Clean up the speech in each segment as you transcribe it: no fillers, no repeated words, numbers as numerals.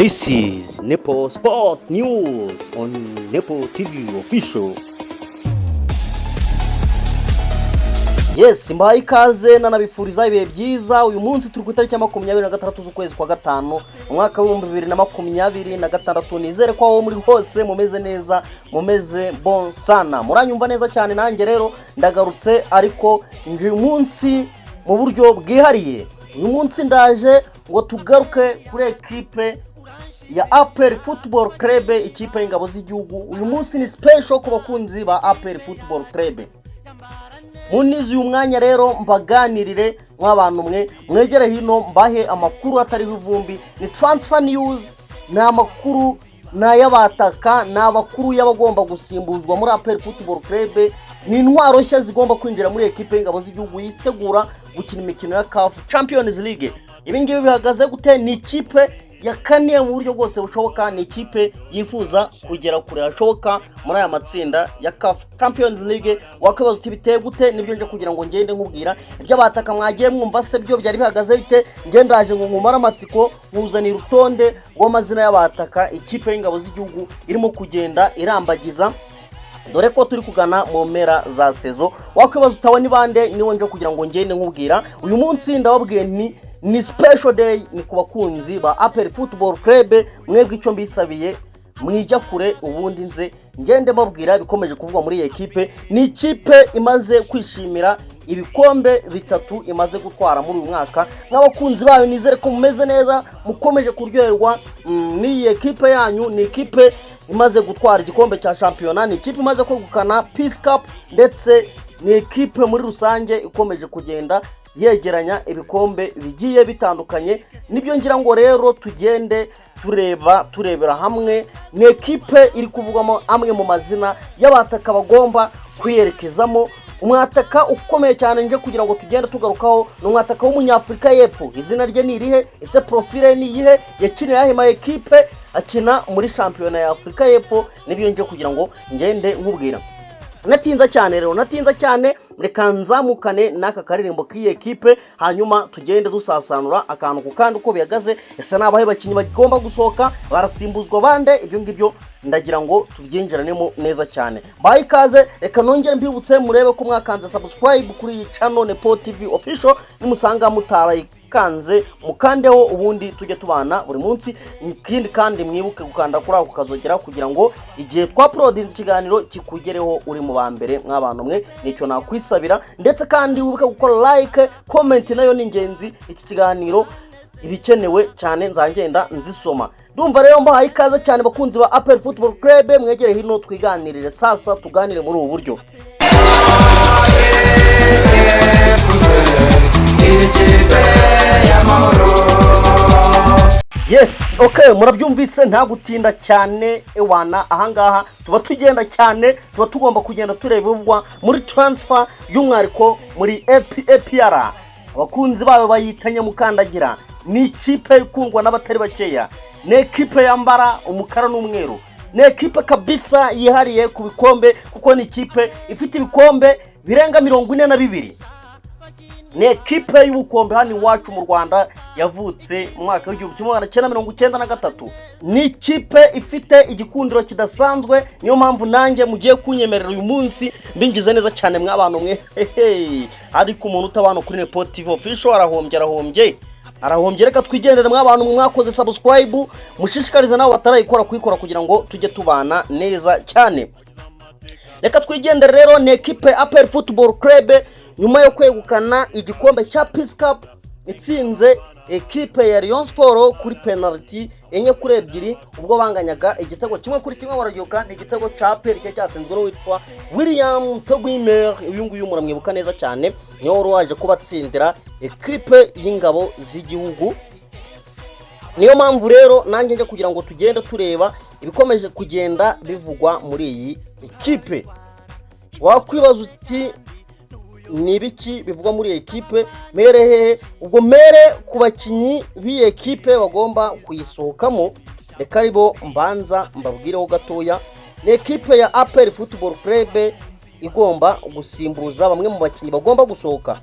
This is Nepo Sport News on Nepo TV Official. Yes, mbaye ikaze nanabifuriza ibihe byiza. Uyu munsi turi ku itariki ya 26 z'ukwezi kwa gatanu umwaka wa 2026. Nizere ko aho muri hose mumeze neza, mumeze bon sana, muranyumva neza cyane. Nanjye rero ndagarutse, ariko nje umunsi mu buryo bwihariye. Uyu munsi ndaje ngo tugaruke kuri equipe ya APR Football Club, ikipe y'ingabo z'igihugu. Uyu munsi ni special ku bakunzi ba APR Football Club. Munizi uyu mwanya rero mbaganirire nk'abantu mwegere hino, mbahe amakuru atariho ivumbi. Ni transfer news, na amakuru na y'abataka, na abakuru y'abagomba gusimbuzwa muri APR Football Club. Ni intwaro nshya zigomba kwinjira muri equipe y'ingabo z'igihugu yitegura gukina imikino ya CAF Champions League. Ibi ngibi bihagaze gute? Ni ikipe yakaniye mu buryo bwose bushoboka, ni ikipe yifuza kugera kure hashoboka muri aya matsinda ya CAF Champions League. Wakwibaza uti biteye gute? Nibyo nje kugira ngo ngende nkubwira ibyo abataka mwagiye mwumva se byo byari bihagaze bite. Ngendaje ngo nkumara amatsiko nkuzanira urutonde rw'amazina y'abataka ikipe y'ingabo z'igihugu irimo kugenda irambagiza, dore ko turi kugana mu mpera za sezo. Wakwibaza utabona bande? Niwe nje kugira ngo ngende nkubwira. Uyu munsi ndababwiye ni special day, ni ku bakunzi ba APR Football Club. Mwebwe icyo mbisabiye mwijya kure, ubundi nze ngende mabwira bikomeje kuvugwa muri iyi equipe. Ni ikipe imaze kwishimira ibikombe bitatu imaze gutwara muri uyu mwaka. N'abakunzi bayo nizere ko mumeze neza, mukomeje kuryoherwa n'iyi equipe yanyu. Ni ikipe imaze gutwara igikombe cya championnat, ni ikipe imaze kwegukana Peace Cup, ndetse ni equipe muri rusange ikomeje kugenda yegeranya ibikombe bigiye bitandukanye. Nibyo ngira ngo rero tugende turebera hamwe. Ni equipe iri kuvugamo amwe mu mazina y'abataka bagomba kwiyerekezamo. Umwataka ukomeye cyane nje kugira ngo tugende tugarukaho ni umwataka w'umunyafrika y'Epfo. Izina rye ni irihe? Ese profile ni iyihe? Yakiniye yahe ma equipe? Akina muri championnat ya Afrika y'Epfo. Nibyo nje kugira ngo ngende nkubwira. Natinza cyane, reka nzamukane n'aka karirimbo k'iyi equipe, hanyuma tugende dusasanura akantu ku kandi uko bihagaze. Ese nabahe bakinyi bagomba gusohoka, barasimbuzwa bande? Ibyo ngibyo ndagira ngo tubyinjiranemo neza cyane. Bayi kaze, reka nongere mbibutse murebe ko mwakanze subscribe kuri iyi channel Nepo TV Official. Nimusanga mutarayikanze mukandeho, ubundi tujye tubana buri munsi. Ikindi kandi mwibuke gukanda kuri ako kazogera kugira ngo igihe twa uploadinze ikiganiro kikugereho uri mu bambere mw'abantu mwe. Nicyo nakwisabira, ndetse kandi wibuke gukora like, comment nayo ni ingenzi. Iki kiganiro ibikenewe cyane nzagenda nzisoma. Ndumva rero mbahaye ikaze cyane bakunzi ba APR Football Club, mwegere hino twiganirire. Sasa tuganire muri ubu buryo. Yes, okay, murabyumvise nta gutinda cyane ewana. Ahangaha tuba tugenda cyane, tuba tugomba kugenda turebuvwa muri transfer y'umwariko muri APR. Abakunzi bawe bayitanye mukandagira. Ni ikipe ikundwa n'abatari bakeya, ni equipe yambara umukara n'umweru, ni equipe kabisa yihariye ku bikombe, kuko ni ikipe ifite ibikombe birenga 42. Ni equipe y'ubukombe hano iwacu mu Rwanda, yavutse mu mwaka w'1993. Ni ikipe ifite igikundiro kidasanzwe. Niyo mpamvu nanjye mugiye kunyemerera uyu munsi mbingize neza cyane mw'abantu mwe. Ariko umuntu utabana kuri Nepo TV Official arahombye. Reka twigendere mw'abantu mwakoze subscribe, mushishikarize nawe batarayikora kuyikora kugira ngo tujye tubana neza cyane. Reka twigendere rero. Ni equipe APR Football Club nyuma yo kwegukana igikombe cya Peace Cup, itsinze equipe ya Rayon Sport kuri penalty 4-2, ubwo banganyaga igitego 1-1. Waragyoka ni igitego cya APR cyatsinzwe no witwa William Togwimer. Uyu nguyu muramwibuka neza cyane, niyo waje kubatsindira equipe y'ingabo z'igihugu. Niyo mpamvu rero nanjye nje kugira ngo tugende tureba ibikomeje kugenda bivugwa muri iyi equipe. Wakwibaza uti ni biki bivugwa muri equipe? Mere ubwo mere ku bakinyi b'iyi equipe bagomba kuyisohokamo. Reka aribo mbanza mbabwireho gatoya. Ni equipe ya APR Football Club igomba gusimbuza bamwe mu bakinyi bagomba gusohoka.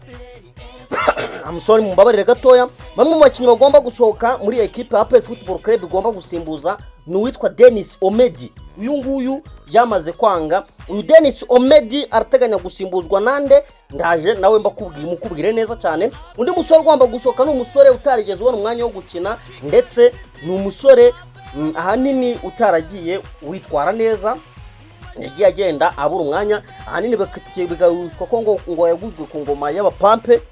amusoni mumbabarire gatoya. Bamwe mu bakinnyi bagomba gusohoka muri equipe ya APR Football Club igomba gusimbuza ni uwitwa Denis Omedi. Uyu nguyu byamaze kwanga. Uyu Denis Omedi arateganya gusimbuzwa nande, ndaje nawe mukubwire neza cyane. Undi musore ugomba gusohoka ni umusore utarigeze ubona umwanya wo gukina, ndetse ni umusore ahanini utaragiye witwara neza, yagiye agenda abura umwanya, ahanini bigahuzwa ko ngo yaguzwe ku ngoma y'abapampe.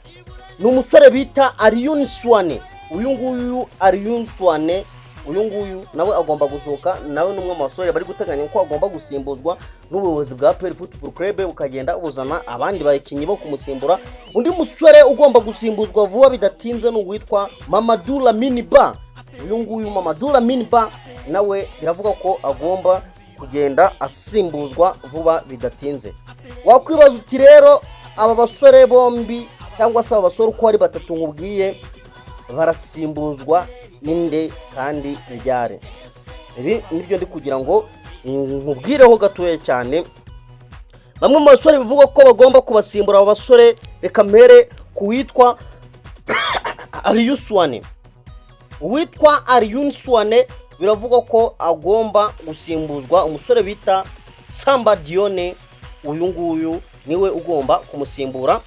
Ni umusore bita Ariyun Swane. Uyu nguyu Ariyun Swane, uyu nguyu nawe agomba gusohoka, nawe numwe mu basore bari guteganya ko agomba gusimbuzwa n'ubuyobozi bwa APR Football Club ukagenda ubuzana abandi bakinnyi bo kumusimbura. Undi musore ugomba gusimbuzwa vuba bidatinze ni uwitwa Mamadou Lamine Ba. Uyu nguyu Mamadou Lamine Ba nawe biravuga ko agomba kugenda asimbuzwa vuba bidatinze. Wakwibaza uti rero aba basore bombi cyangwa se aba basore uko ari batatu nkubwiye barasimbuzwa inde kandi ryare? Ibi nibyo ndi kugira ngo nkubwireho gatoye cyane. Bamwe mu basore bivuga ko bagomba kubasimbura aba basore, reka mpere kuwitwa Ariyun Swane. Uwitwa Ariyun Swane biravuga ko agomba gusimbuzwa umusore bita Samba Dione. Uyu nguyu niwe ugomba kumusimbura.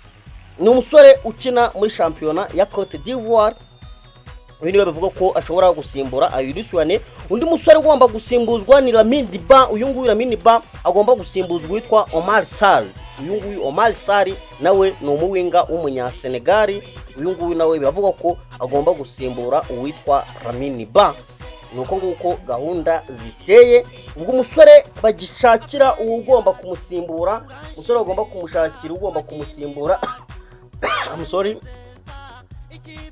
Ni umusore ukina muri shampiyona ya Cote d'Ivoire. Uyu niwe bivuga ko ashobora gusimbura Ariyun Swane. Undi musore ugomba gusimbuzwa ni Lamine Ba. Uyu nguyu Lamine Ba agomba gusimbuzwa witwa Omar Sarr. Uyu nguyu Omar Sarr nawe ni umuwinga w'umunya Senegal. Uyu nguyu nawe biravuga ko agomba gusimbura uwitwa Lamine Ba. Nuko nguko gahunda ziteye. Ubwo umusore bagishakira ugomba kumusimbura, umusore agomba kumushakira ugomba kumusimbura I'm sorry.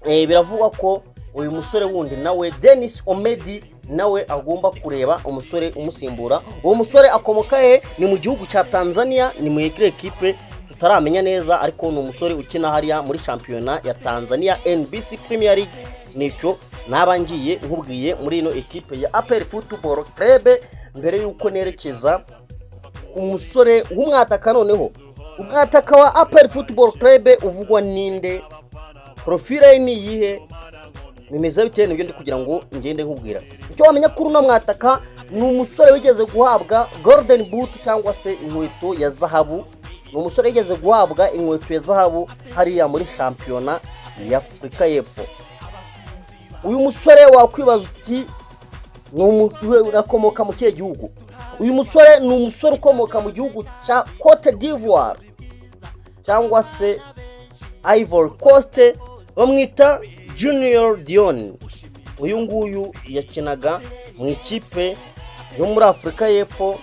Biravuga ko uyu musore wundi nawe Denis Omedi nawe agomba kureba umusore umusimbura. Uwo musore akomoka ni mu gihugu cya Tanzania, ni mu equipe tutaramenya neza, ariko ni umusore ukina hariya muri shampiyona ya Tanzania NBC Premier League. Nicyo nabangiye nkubwiye muri ino equipe ya APR Football Club. Mbere yuko nerekeza umusore w'umwataka, noneho umwataka wa APR Football Club uvugwa ninde, profile ni yihe, bimeze bite, nibyo ndi kugira ngo ngende nkubwira. Icyo wamenya kuri no mwataka ni umusore wigeze guhabwa Golden Boot cyangwa se inkweto ya zahabu. Ni umusore wigeze guhabwa inkweto ya zahabu hariya muri shampiyona ya Afrika y'Epfo. Uyu musore wakwibaza uti urakomoka mu kihe gihugu? Uyu musore ni umusore ukomoka mu gihugu cya Cote d'Ivoire cyangwa se Ivory Coast, bamwita Junior Dion. Uyu nguyu yakinaga mu ikipe yo muri Afrika y'Epfo,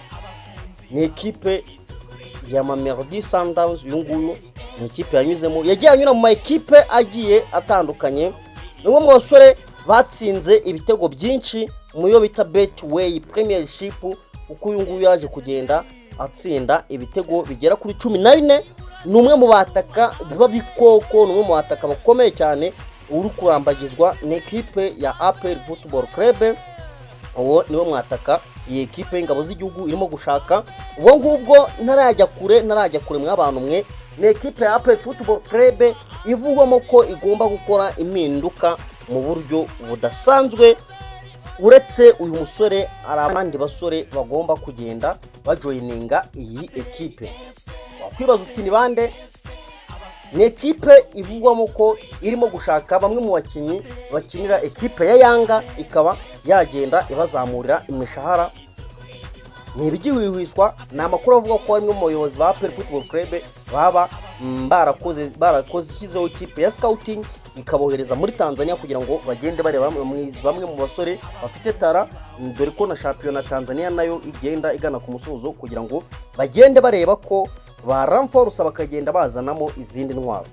ni ikipe ya Mamelodi Sundowns. Uyu nguyu ni ikipe yanyuzemo, yagiye anyura mu ekipe agiye atandukanye. Ni umwe mu basore batsinze ibitego byinshi mu yo bita Betway Premiership, uko uyu nguyu yaje kugenda atsinda ibitego bigera kuri 14. Ni umwe mu bataka babikoko, ni umwe mu bataka bakomeye cyane uri kurambagizwa n'ekipe ya APR Football Club. Uwo niwe mwataka iyi ekipe y'ingabo z'igihugu irimo gushaka. Ubwo ngubwo ntarajya kure mw'abantu mwe, ni ekipe ya APR Football Club ivugwamo ko igomba gukora impinduka mu buryo budasanzwe. Uretse uyu musore ari abandi basore bagomba kugenda bajoininga iyi ekipe. Wakwibaza uti ni bande? Ni ekipe ivugwamo ko irimo gushaka bamwe mu bakinnyi bakinira ekipe ya Yanga, ikaba yagenda ibazamurira imishahara. Ni ibigihwihwiswa, ni amakuru avuga ko ari mu bayobozi ba APR Football Club baba barakoze ikizeho ikipe ya scouting ikabohereza muri Tanzania kugira ngo bagende bareba bamwe mu basore bafite tara, dore ko na shampiyona Tanzania nayo igenda igana ku musozo kugira ngo bagende bareba ko baramforsa bakagenda bazanamo izindi ntwaro.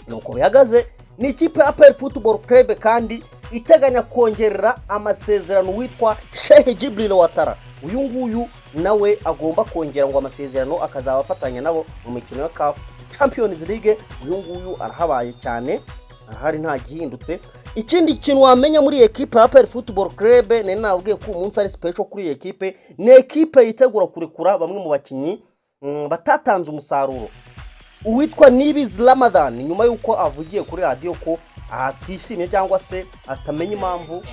Nuko bihagaze, ni ikipe ya APR Football Club kandi iteganya kongerera amasezerano witwa Sheikh Jibril Watara. Uyu nguyu nawe agomba kongera ngo amasezerano akazabafatanya nabo mu mikino ya CAF Champions League. Uyu nguyu arahabaye cyane, ahari nta gihindutse. Ikindi kintu wamenya muri equipe ya APR Football Club, ne nabwiye ko umunsi ari special kuri equipe, ni equipe yitegura kurekura bamwe mu bakinyi batatanze umusaruro. uwitwa Nibizi Ramadan nyuma yuko avugiye kuri radio ko atishimye cyangwa se atamenye impamvu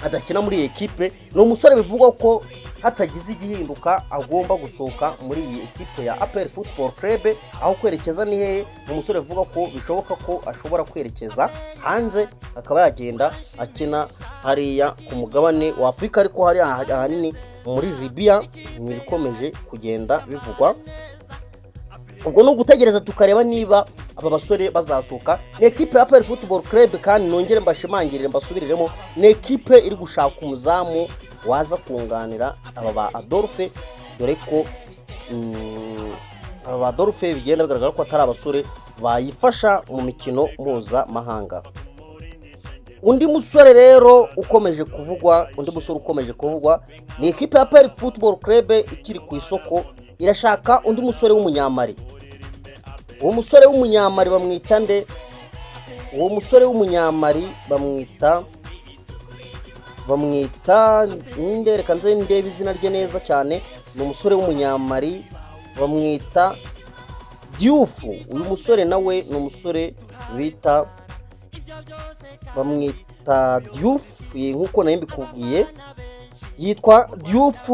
adakina muri ekipe, no umusore bivugwa ko hatagize igihinduka agomba gusohoka muri iyi ekipe ya APR Football Club. Aho kwerekeza ni hehe? Umusore bivuga ko bishoboka ko ashobora kwerekeza hanze, akaba yagenda akina hariya ku mugabane wa Afrika, ariko hari ahanini muri Libya nibikomeje kugenda bivugwa. Ubwo no gutegereza tukareba niba aba basore bazasohoka. Ni ekipe ya APR Football Club, kandi nongere mbashimangirire mbasubiriremo, ni ekipe iri gushaka umuzamu waza kunganira aba ba Adolphe, dore ko aba Adolphe bigenda bigaragara ko atari abasore bayifasha mu mikino mpuzamahanga. Undi musore rero ukomeje kuvugwa, ni ekipe ya APR Football Club ikiri ku isoko, irashaka undi musore w'umunyamari. Uwo musore w'umunyamari bamwita nde? Uwo musore w'umunyamari bamwita nde? Reka nze ndebe izina rye neza cyane. Ni umusore w'umunyamari bamwita Diouf. Uyu musore nawe ni umusore bita bamwita Diouf, nkuko nayo mbikubwiye, yitwa Diouf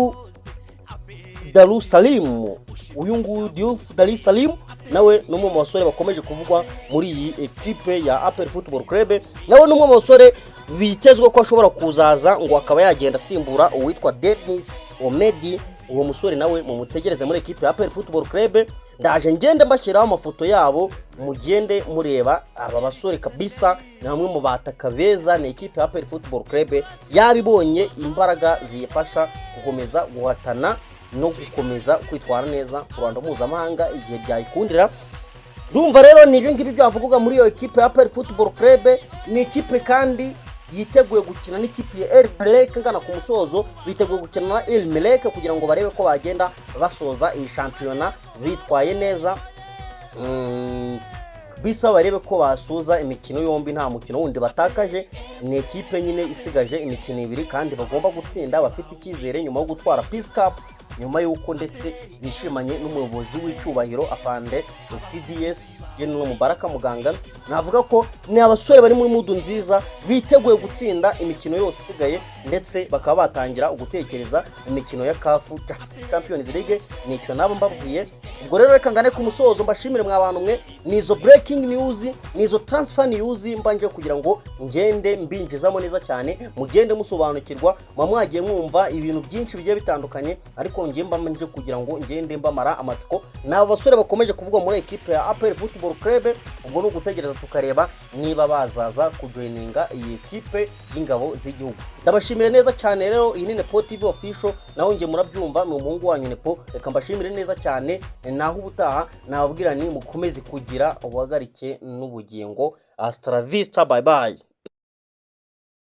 Darussalim. Uyu nguyu Diouf Darussalim nawe ni umwe mu basore bakomeje kuvugwa muri iyi ekipe ya APR Football Club. Nawe ni umwe mu basore bitezwe ko ashobora kuzaza ngo akaba yagenda asimbura uwitwa Denis Omedi. Uwo musore nawe mu mutegereze muri ekipe ya APR Football Club. Ndaje ngende mbashiraho amafoto yabo, mugende mureba aba basore kabisa, ni hamwe mu bataka beza. Ni ekipe ya APR Football Club yabibonye imbaraga ziyifasha gukomeza guhatana no gukomeza kwitwara neza ku Rwanda mpuzamahanga igihe byayikundira. Ndumva rero ni ibyo ngibi byavuga muri iyo ekipe ya APR Football Club. Ni ekipe kandi yiteguye gukina n'ikipe ya El Merreikh ngana ku musozo, biteguye gukina na El Merreikh kugira ngo barebe ko bagenda basoza iyi shampiyona bitwaye neza, bisa barebe ko basoza imikino yombi nta mukino wundi batakaje. Ni ekipe nyine isigaje imikino 2 kandi bagomba gutsinda, bafite icyizere nyuma yo gutwara Peace Cup, nyuma yuko ndetse bishimanye n'umuyobozi w'icyubahiro afande CDS General Mubaraka Muganga. Navuga ko ni abasore bari muri mudu nziza, biteguye gutsinda imikino yose isigaye, ndetse bakaba batangira ugutekereza imikino ya CAF Champions League. Nicyo nabo mbabwiye. Ubwo rero reka ngane ku musozo, mbashimire mwa bantu mwe, nizo breaking news, nizo transfer news mbanje kugira ngo ngende mbinjizamo neza cyane, mugende musobanukirwa. Mwagiye mwumva ibintu byinshi bigiye bitandukanye, ariko ngemba manje kugira ngo ngende mbamara amatsiko. Nabo basore bakomeje kuvuga muri ekipe ya APR Football Club. Ubwo no gutegereza tukareba niba bazaza kujoininga iyi ekipe y'ingabo z'igihugu. Ndabashimire neza cyane rero. Iyi ni Nepo TV official, naho nge murabyumva, ni umuhungu wanyu Nepo. Reka mbashimire neza cyane, naho ubutaha nababwira ni mukomeze kugira ubuhagarike n'ubugingo. Hasta la vista, bye bye.